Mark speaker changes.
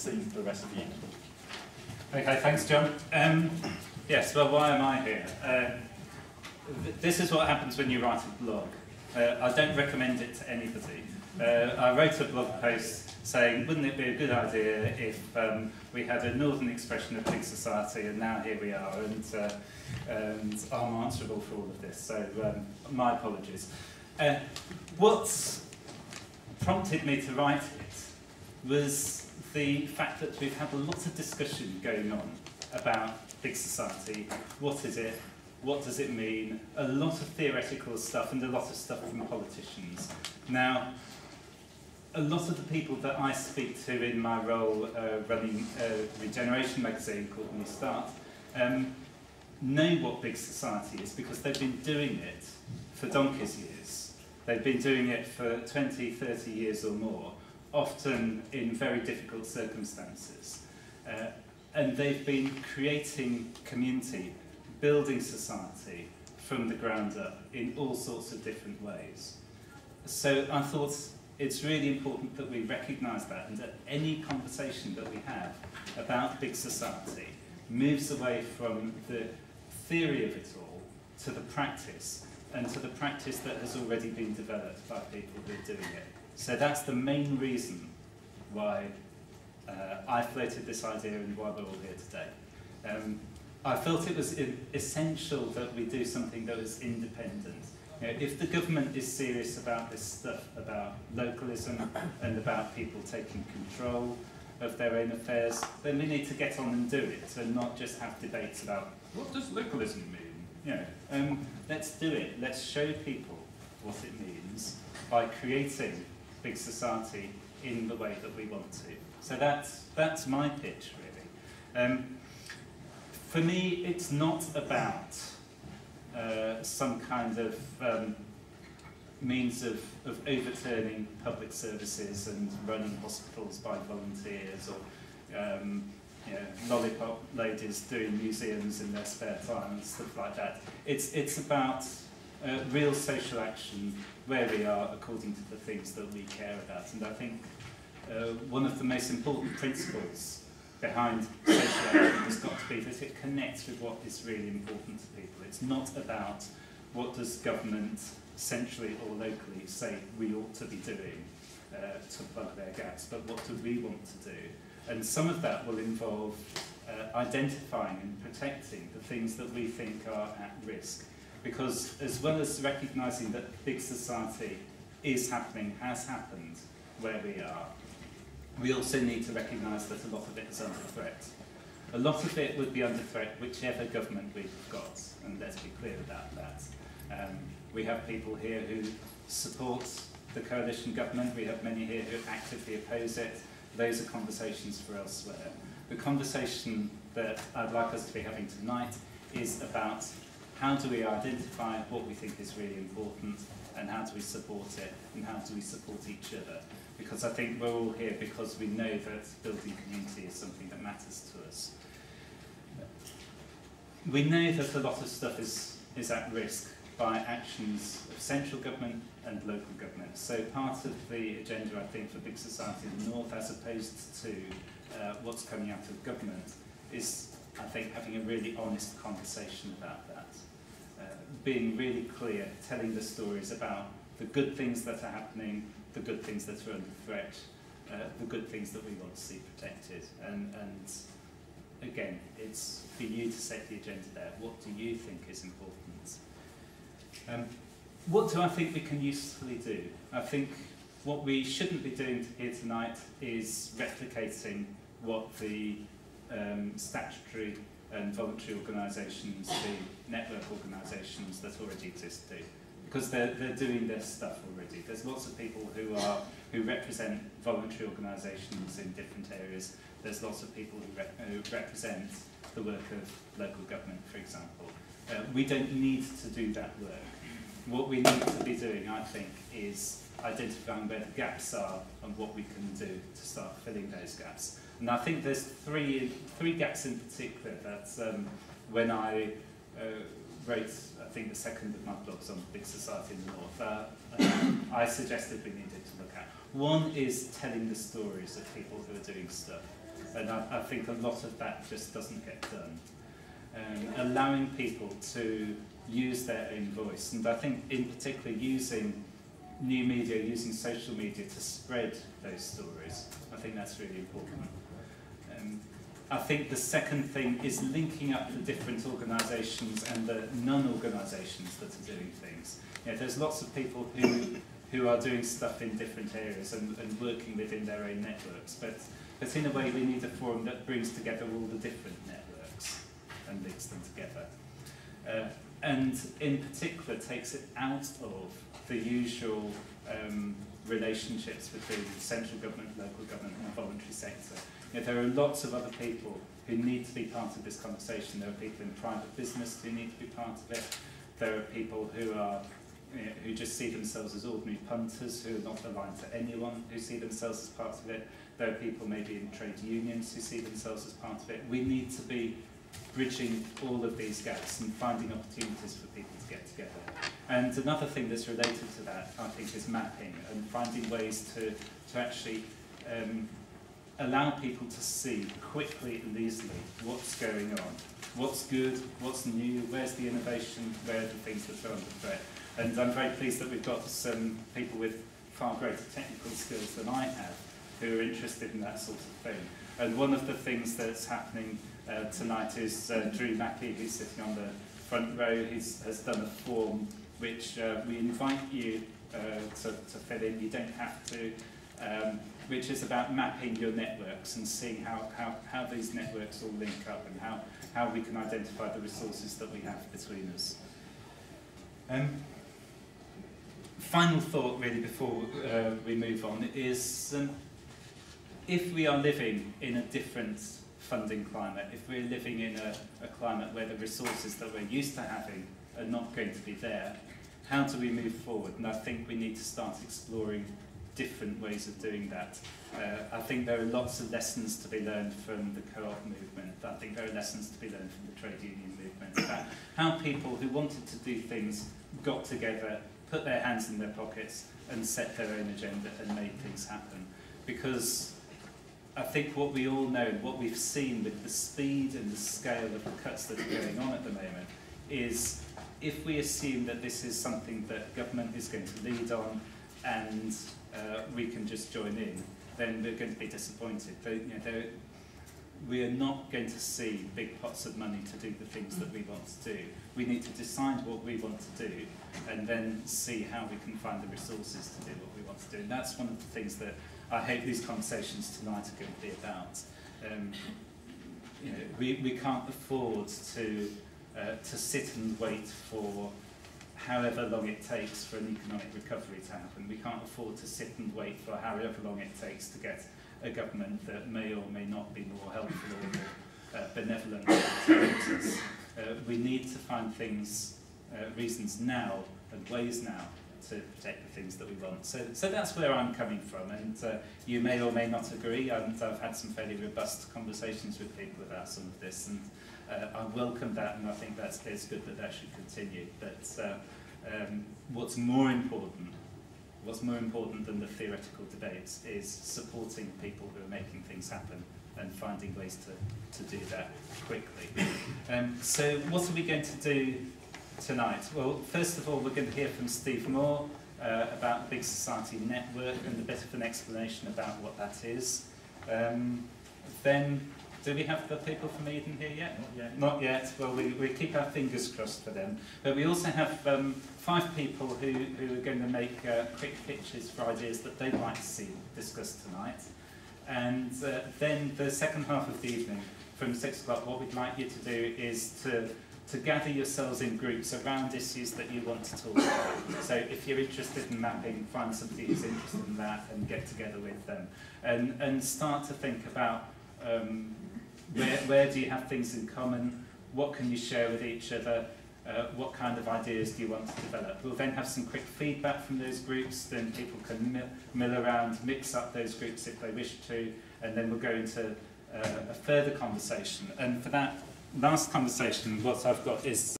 Speaker 1: same for the rest of you.
Speaker 2: Okay, thanks, John. Yes, well, why am I here? This is what happens when you write a blog. I don't recommend it to anybody. I wrote a blog post saying, wouldn't it be a good idea if we had a northern expression of big society, and now here we are, and I'm answerable for all of this, so my apologies. What prompted me to write it was the fact that we've had a lot of discussion going on about big society. What is it? What does it mean? A lot of theoretical stuff and a lot of stuff from politicians. Now, a lot of the people that I speak to in my role running a regeneration magazine called New Start know what big society is because they've been doing it for donkey's years. They've been doing it for 20, 30 years or more, often in very difficult circumstances. And they've been creating community, building society from the ground up in all sorts of different ways. So I thought it's really important that we recognise that, and that any conversation that we have about big society moves away from the theory of it all to the practice, and to the practice that has already been developed by people who are doing it. So that's the main reason why I floated this idea and why we're all here today. I felt it was essential that we do something that was independent. You know, if the government is serious about this stuff, about localism and about people taking control of their own affairs, then we need to get on and do it, and not just have debates about what does localism mean. You know, let's do it. Let's show people what it means by creating big society in the way that we want to. So that's my pitch, really. For me, it's not about some kind of means of overturning public services and running hospitals by volunteers, or you know, lollipop ladies doing museums in their spare time and stuff like that. It's about real social action where we are according to the things that we care about. And I think one of the most important principles behind social action has got to be that it connects with what is really important to people. It's not about what does government, centrally or locally, say we ought to be doing to plug their gaps, but what do we want to do? And some of that will involve identifying and protecting the things that we think are at risk. Because as well as recognising that big society is happening, has happened where we are, we also need to recognise that a lot of it is under threat. A lot of it would be under threat whichever government we've got, and let's be clear about that. We have people here who support the coalition government, we have many here who actively oppose it. Those are conversations for elsewhere. The conversation that I'd like us to be having tonight is about how do we identify what we think is really important, and how do we support it, and how do we support each other. Because I think we're all here because we know that building community is something that matters to us. We know that a lot of stuff is at risk by actions of central government and local government. So part of the agenda, I think, for big society in the north, as opposed to what's coming out of government, is, I think, having a really honest conversation about that. Being really clear, telling the stories about the good things that are happening, the good things that are under threat, the good things that we want to see protected. And again, it's for you to set the agenda there. What do you think is important? What do I think we can usefully do? I think what we shouldn't be doing here tonight is replicating what the statutory and voluntary organisations, the network organisations that already exist do. Because they're doing their stuff already. There's lots of people who represent voluntary organisations in different areas. There's lots of people who represent the work of local government, for example. We don't need to do that work. What we need to be doing, I think, is identifying where the gaps are and what we can do to start filling those gaps. And I think there's three gaps in particular that when I wrote, I think, the second of my blogs on big society in the north, I suggested we needed to look at. One is telling the stories of people who are doing stuff. And I think a lot of that just doesn't get done. Allowing people to use their own voice, and I think in particular using new media, using social media to spread those stories, I think that's really important. I think the second thing is linking up the different organisations and the non-organisations that are doing things. You know, there's lots of people who are doing stuff in different areas and working within their own networks, but in a way we need a forum that brings together all the different networks and links them together. And in particular takes it out of the usual relationships between central government, local government and the voluntary sector. You know, there are lots of other people who need to be part of this conversation. There are people in private business who need to be part of it. There are people who are who just see themselves as ordinary punters, who are not aligned to anyone, who see themselves as part of it. There are people maybe in trade unions who see themselves as part of it. We need to be bridging all of these gaps and finding opportunities for people to get together. And another thing that's related to that, I think, is mapping and finding ways to actually allow people to see quickly and easily what's going on, what's good, what's new, where's the innovation, where are the things that are under threat. And I'm very pleased that we've got some people with far greater technical skills than I have who are interested in that sort of thing. And one of the things that's happening tonight is Drew Mackey, who's sitting on the front row, has done a form which we invite you to fill in. You don't have to, which is about mapping your networks and seeing how these networks all link up and how we can identify the resources that we have between us. Final thought really before we move on is if we are living in a different funding climate, if we're living in a climate where the resources that we're used to having are not going to be there, how do we move forward? And I think we need to start exploring different ways of doing that. I think there are lots of lessons to be learned from the co-op movement. I think there are lessons to be learned from the trade union movement about how people who wanted to do things got together, put their hands in their pockets and set their own agenda and made things happen. Because I think what we all know, what we've seen with the speed and the scale of the cuts that are going on at the moment, is if we assume that this is something that government is going to lead on and we can just join in, then we're going to be disappointed. We are not going to see big pots of money to do the things that we want to do. We need to decide what we want to do and then see how we can find the resources to do what we want to do. And that's one of the things that I hope these conversations tonight are going to be about. We can't afford to sit and wait for however long it takes for an economic recovery to happen. We can't afford to sit and wait for however long it takes to get a government that may or may not be more helpful or more benevolent to us. We need to find things, reasons now and ways now to protect the things that we want. So that's where I'm coming from, and you may or may not agree, and I've had some fairly robust conversations with people about some of this, and I welcome that, and I think it's good that that should continue. But what's more important than the theoretical debates is supporting people who are making things happen and finding ways to do that quickly. So what are we going to do tonight? Well, first of all, we're going to hear from Steve Moore about the Big Society Network and a bit of an explanation about what that is. Then, do we have the people from Eden here yet? Not yet. Not yet. Well, we keep our fingers crossed for them. But we also have 5 people who are going to make quick pitches for ideas that they'd like to see discussed tonight. And then the second half of the evening, from 6 o'clock, what we'd like you to do is to gather yourselves in groups around issues that you want to talk about. So if you're interested in mapping, find somebody who's interested in that and get together with them. And start to think about where do you have things in common, what can you share with each other, what kind of ideas do you want to develop. We'll then have some quick feedback from those groups, then people can mill around, mix up those groups if they wish to, and then we'll go into a further conversation. And for that last conversation, what I've got is